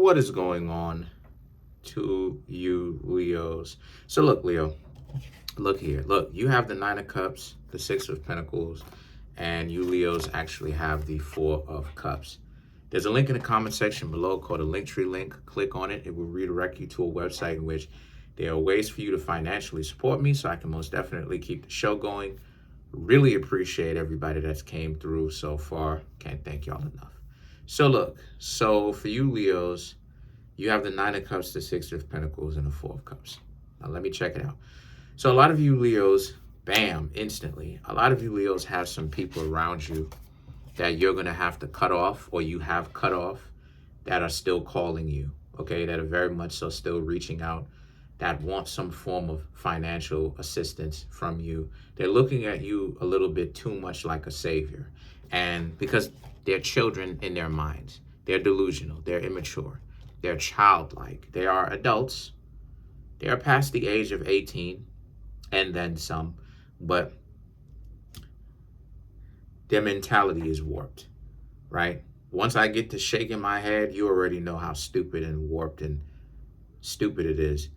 What is going on to you, Leos? So look, Leo, look here. Look, you have the Nine of Cups, the Six of Pentacles, and you Leos actually have the Four of Cups. There's a link in the comment section below called a Linktree link. Click on it. It will redirect you to a website in which there are ways for you to financially support me so I can most definitely keep the show going. Really appreciate everybody that's came through so far. Can't thank y'all enough. So look, so for you Leos, you have the Nine of Cups, the Six of Pentacles, and the Four of Cups. Now let me check it out. So a lot of you Leos, bam, instantly. A lot of you Leos have some people around you that you're going to have to cut off, or you have cut off, that are still calling you, okay? That are very much so still reaching out, that want some form of financial assistance from you. They're looking at you a little bit too much like a savior. And because they're children in their minds, they're delusional, they're immature, they're childlike. They are adults. They are past the age of 18 and then some, but their mentality is warped, right? Once I get to shaking my head, you already know how stupid and warped and stupid it is.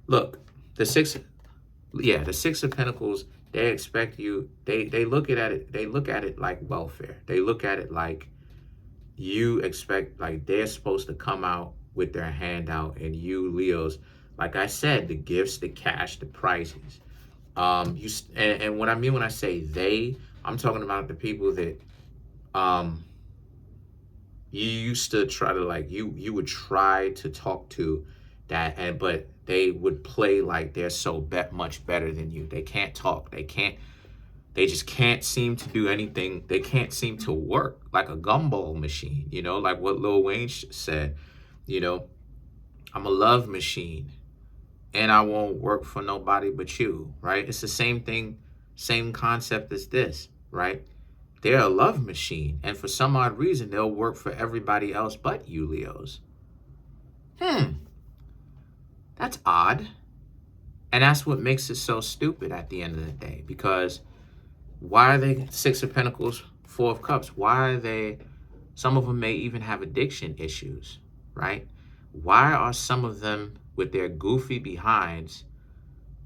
Look, the Six of Pentacles, they expect you, they look at it like welfare. They look at it like you expect, like they're supposed to come out with their hand out, and you Leos, like I said, the gifts, the cash, the prizes. And what I mean when I say they, I'm talking about the people that you used to try to, like, you would try to talk to, that, but they would play like they're so much better than you. They can't talk. They just can't seem to do anything. They can't seem to work like a gumball machine, you know, like what Lil Wayne said, you know, I'm a love machine and I won't work for nobody but you, right? It's the same thing, same concept as this, right? They're a love machine, and for some odd reason, they'll work for everybody else but you, Leos. That's odd. And that's what makes it so stupid at the end of the day, because why are they Six of Pentacles, Four of Cups? Why are they, some of them may even have addiction issues, right? Why are some of them with their goofy behinds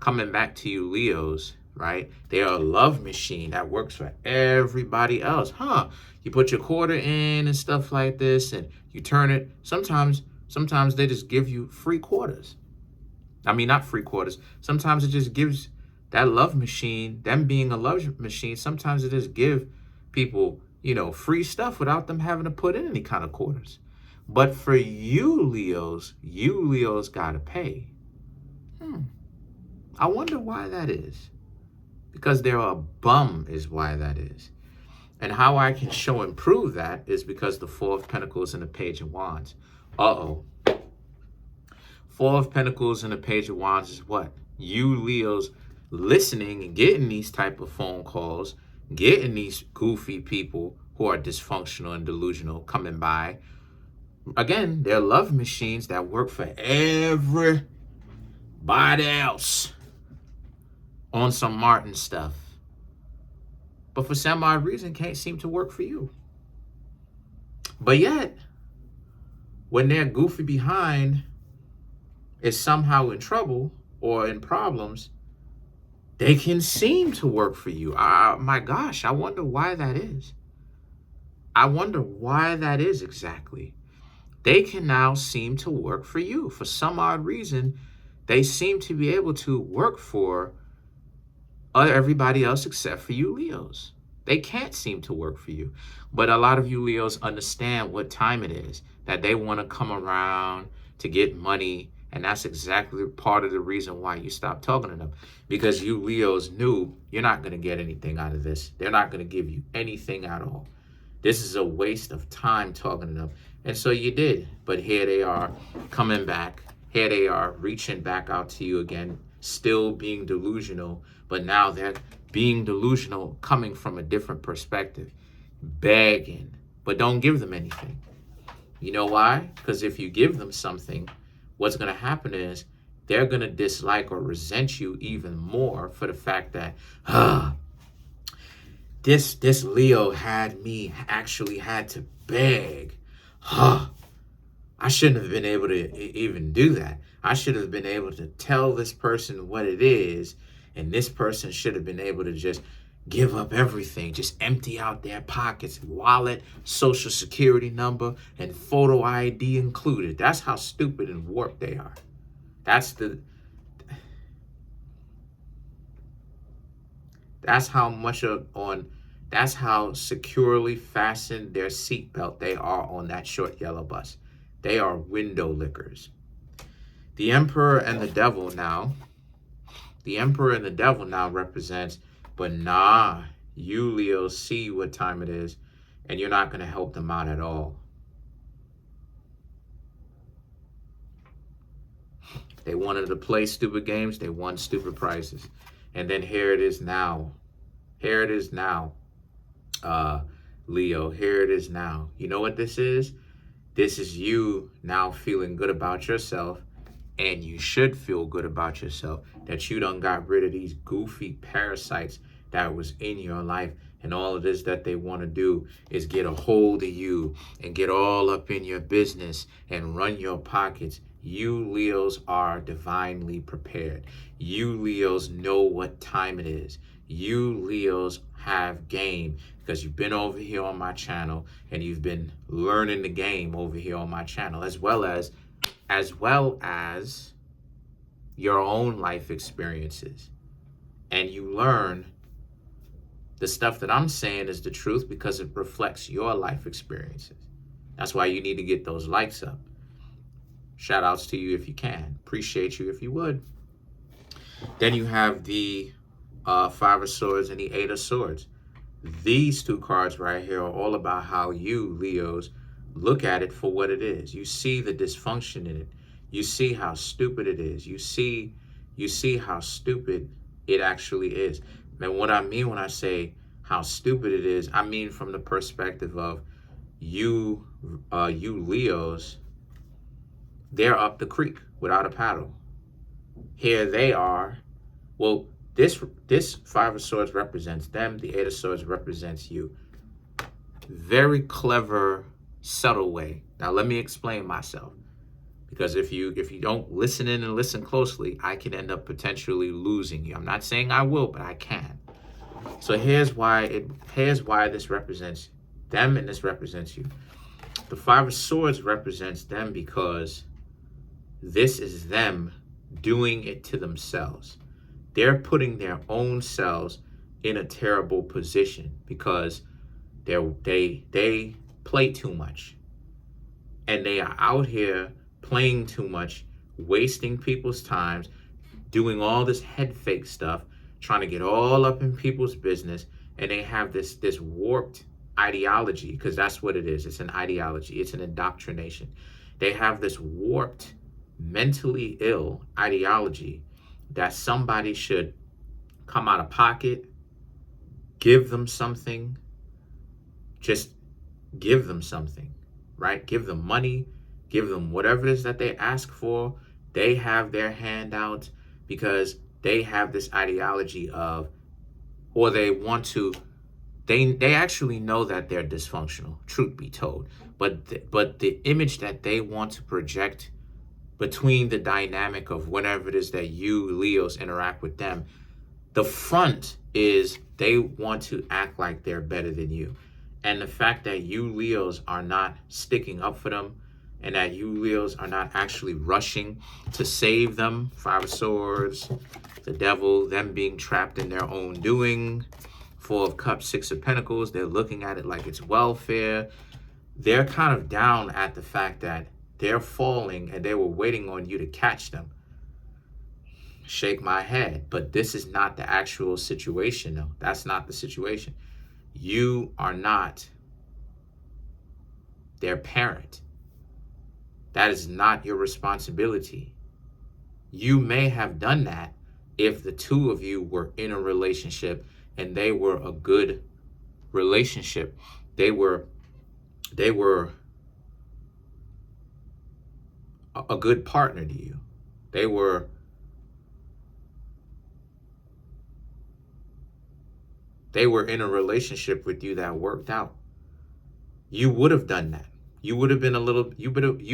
coming back to you Leos, right? They are a love machine that works for everybody else. You put your quarter in and stuff like this, and you turn it. Sometimes they just give you free quarters. I mean, not free quarters. Sometimes it just gives that love machine, them being a love machine, sometimes it just give people, you know, free stuff without them having to put in any kind of quarters. But for you Leos got to pay. I wonder why that is. Because they're a bum is why that is. And how I can show and prove that is because the Four of Pentacles and the Page of Wands. Four of Pentacles and the Page of Wands is what? You Leos listening and getting these type of phone calls, getting these goofy people who are dysfunctional and delusional coming by. Again, they're love machines that work for everybody else on some Martin stuff. But for some odd reason, can't seem to work for you. But yet, when they're goofy behind is somehow in trouble or in problems, they can seem to work for you. My gosh, I wonder why that is. I wonder why that is exactly. They can now seem to work for you. For some odd reason, they seem to be able to work for everybody else except for you Leos. They can't seem to work for you. But a lot of you Leos understand what time it is, that they want to come around to get money. And that's exactly part of the reason why you stopped talking to them. Because you Leos knew you're not going to get anything out of this. They're not going to give you anything at all. This is a waste of time talking to them. And so you did. But here they are coming back. Here they are reaching back out to you again, still being delusional. But now they're being delusional coming from a different perspective. Begging. But don't give them anything. You know why? Because if you give them something, what's going to happen is they're going to dislike or resent you even more for the fact that, this Leo had me actually had to beg. I shouldn't have been able to even do that. I should have been able to tell this person what it is, and this person should have been able to just give up everything, just empty out their pockets, wallet, social security number, and photo ID included. That's how stupid and warped they are. That's that's how securely fastened their seatbelt they are on that short yellow bus. They are window lickers. The emperor and the devil now represents, but nah, you Leos see what time it is, and you're not going to help them out at all. They wanted to play stupid games, they won stupid prizes. And then here it is now. Here it is now, Leo. Here it is now. You know what this is? This is you now feeling good about yourself, and you should feel good about yourself that you done got rid of these goofy parasites that was in your life. And all it is that they want to do is get a hold of you and get all up in your business and run your pockets. You Leos are divinely prepared. You Leos know what time it is. You Leos have game because you've been over here on my channel and you've been learning the game over here on my channel, as well as your own life experiences. And you learn the stuff that I'm saying is the truth because it reflects your life experiences. That's why you need to get those likes up. Shout outs to you if you can. Appreciate you if you would. Then you have the Five of Swords and the Eight of Swords. These two cards right here are all about how you, Leos, look at it for what it is. You see the dysfunction in it. You see how stupid it is. You see how stupid it actually is. And what I mean when I say how stupid it is, I mean from the perspective of you Leos, they're up the creek without a paddle. Here they are. Well, this Five of Swords represents them. The Eight of Swords represents you. Very clever, subtle way. Now let me explain myself. Because if you don't listen in and listen closely, I can end up potentially losing you. I'm not saying I will, but I can. So here's why this represents them and this represents you. The Five of Swords represents them because this is them doing it to themselves. They're putting their own selves in a terrible position because they play too much. And they are out here playing too much, wasting people's times, doing all this head fake stuff, trying to get all up in people's business. And they have this warped ideology, because that's what it is. It's an ideology. It's an indoctrination. They have this warped, mentally ill ideology that somebody should come out of pocket, give them something, just give them something, right? Give them money, give them whatever it is that they ask for. They have their hand out because they have this ideology of, or they want to, they actually know that they're dysfunctional, truth be told. But the image that they want to project between the dynamic of whatever it is that you Leos interact with them, the front is they want to act like they're better than you. And the fact that you Leos are not sticking up for them and that you Leos are not actually rushing to save them, Five of Swords, the Devil, them being trapped in their own doing, Four of Cups, Six of Pentacles, they're looking at it like it's welfare. They're kind of down at the fact that they're falling and they were waiting on you to catch them. Shake my head. But this is not the actual situation, though. That's not the situation. You are not their parent. That is not your responsibility. You may have done that if the two of you were in a relationship and they were a good relationship. They were a good partner to you. They were in a relationship with you that worked out. You would have done that. you would have been you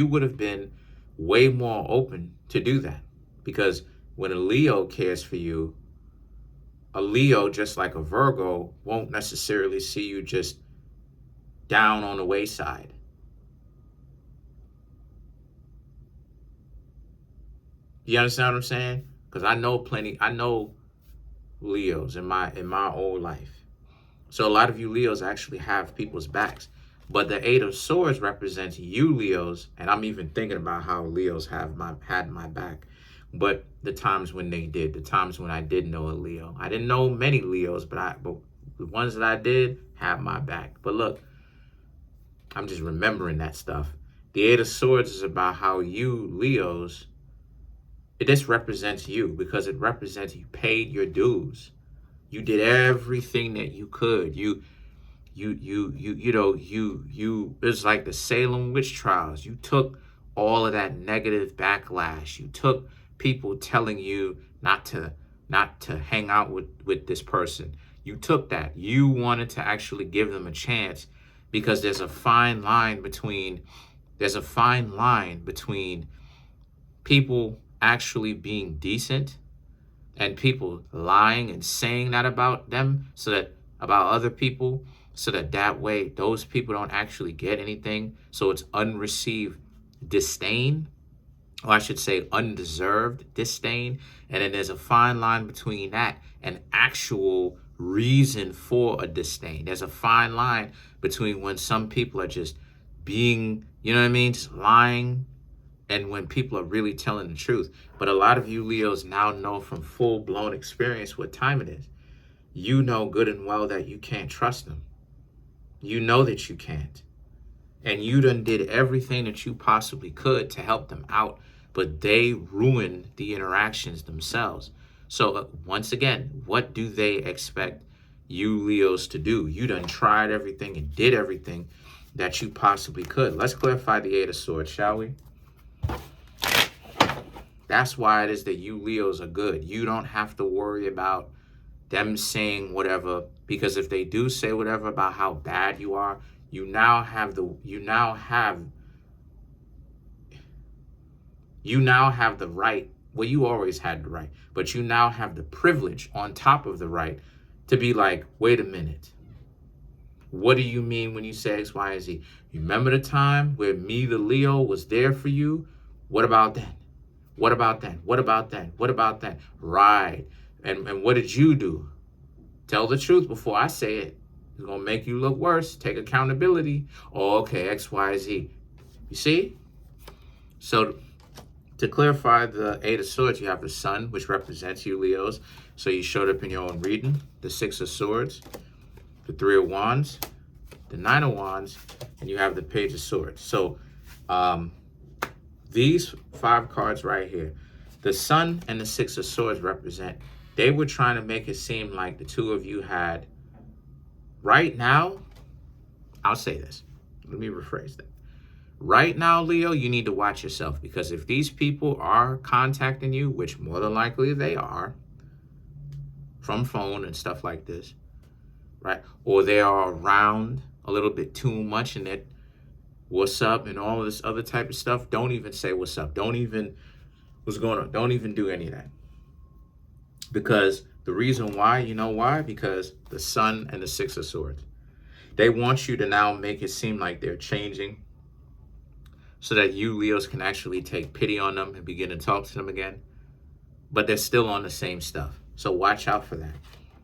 would have been way more open to do that. Because when a Leo cares for you, a Leo, just like a Virgo, won't necessarily see you just down on the wayside. You understand what I'm saying? Because I know Leos in my old life. So a lot of you Leos actually have people's backs. But the Eight of Swords represents you Leos, and I'm even thinking about how Leos had my back. But the times when they did, the times when I did know a Leo. I didn't know many Leos, but the ones that I did have my back. But look, I'm just remembering that stuff. The Eight of Swords is about how you Leos, this represents you, because it represents you paid your dues. You did everything that you could. It's like the Salem witch trials. You took all of that negative backlash. You took people telling you not to hang out with this person. You took that. You wanted to actually give them a chance, because there's a fine line between people actually being decent and people lying and saying that about them, about other people, so that way those people don't actually get anything. So it's unreceived disdain, or I should say undeserved disdain. And then there's a fine line between that and actual reason for a disdain. There's a fine line between when some people are just being, just lying, and when people are really telling the truth. But a lot of you Leos now know from full-blown experience what time it is. You know good and well that you can't trust them. You know that you can't. And you done did everything that you possibly could to help them out, but they ruined the interactions themselves. So once again, what do they expect you Leos to do? You done tried everything and did everything that you possibly could. Let's clarify the Eight of Swords, shall we? That's why it is that you Leos are good. You don't have to worry about them saying whatever, because if they do say whatever about how bad you are, you now have the right. Well, you always had the right, but you now have the privilege on top of the right to be like, wait a minute. What do you mean when you say X, Y, and Z? You remember the time where me, the Leo, was there for you? What about that? What about that? What about that? What about that? Right. And what did you do? Tell the truth before I say it. It's going to make you look worse. Take accountability. Oh, okay, X, Y, Z. You see? So to clarify the Eight of Swords, you have the Sun, which represents you Leos. So you showed up in your own reading. The Six of Swords, the Three of Wands, the Nine of Wands, and you have the Page of Swords. So these 5 cards right here, the Sun and the Six of Swords represent, they were trying to make it seem like the two of you had, right now, I'll say this. Let me rephrase that. Right now, Leo, you need to watch yourself, because if these people are contacting you, which more than likely they are, from phone and stuff like this, right? Or they are around a little bit too much and that what's up and all of this other type of stuff, don't even say what's up. Don't even, what's going on? Don't even do any of that. Because the reason why, you know why? Because the Sun and the Six of Swords. They want you to now make it seem like they're changing, so that you Leos can actually take pity on them and begin to talk to them again. But they're still on the same stuff. So watch out for that.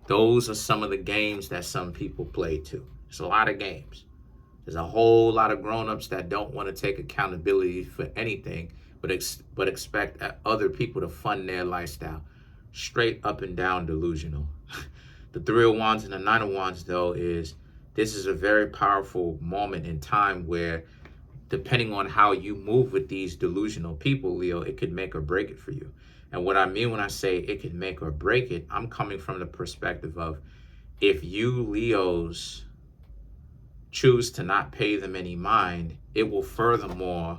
Those are some of the games that some people play too. There's a lot of games. There's a whole lot of grown-ups that don't want to take accountability for anything, but expect other people to fund their lifestyle. Straight up and down delusional. The Three of Wands and the Nine of Wands, though, this is a very powerful moment in time where, depending on how you move with these delusional people, Leo, it could make or break it for you. And what I mean when I say it could make or break it, I'm coming from the perspective of, if you Leos choose to not pay them any mind, it will furthermore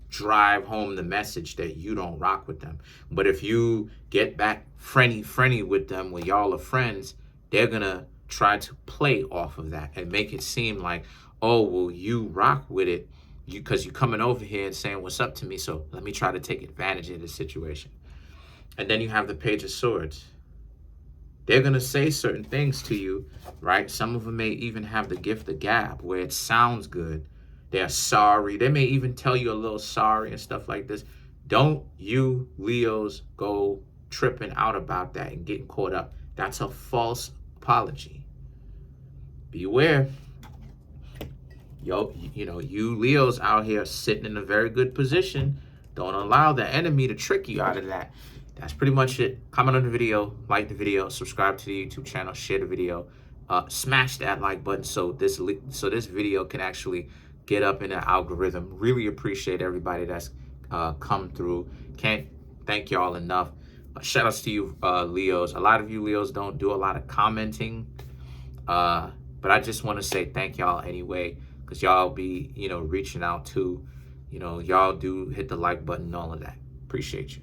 drive home the message that you don't rock with them. But if you get back friendly with them, when y'all are friends, they're gonna try to play off of that and make it seem like, oh, well, you rock with it because you coming over here and saying what's up to me, so let me try to take advantage of this situation. And then you have the Page of Swords. They're going to say certain things to you, right? Some of them may even have the gift of gab, where it sounds good. They're sorry. They may even tell you a little sorry and stuff like this. Don't you Leos go tripping out about that and getting caught up. That's a false apology. Beware. You Leos out here sitting in a very good position. Don't allow the enemy to trick you out of that. That's pretty much it. Comment on the video, like the video, subscribe to the YouTube channel, share the video, smash that like button so this video can actually get up in the algorithm. Really appreciate everybody that's come through. Can't thank y'all enough. Shout outs to you Leos. A lot of you Leos don't do a lot of commenting, but I just want to say thank y'all anyway, because y'all be reaching out to, y'all do hit the like button and all of that. Appreciate you.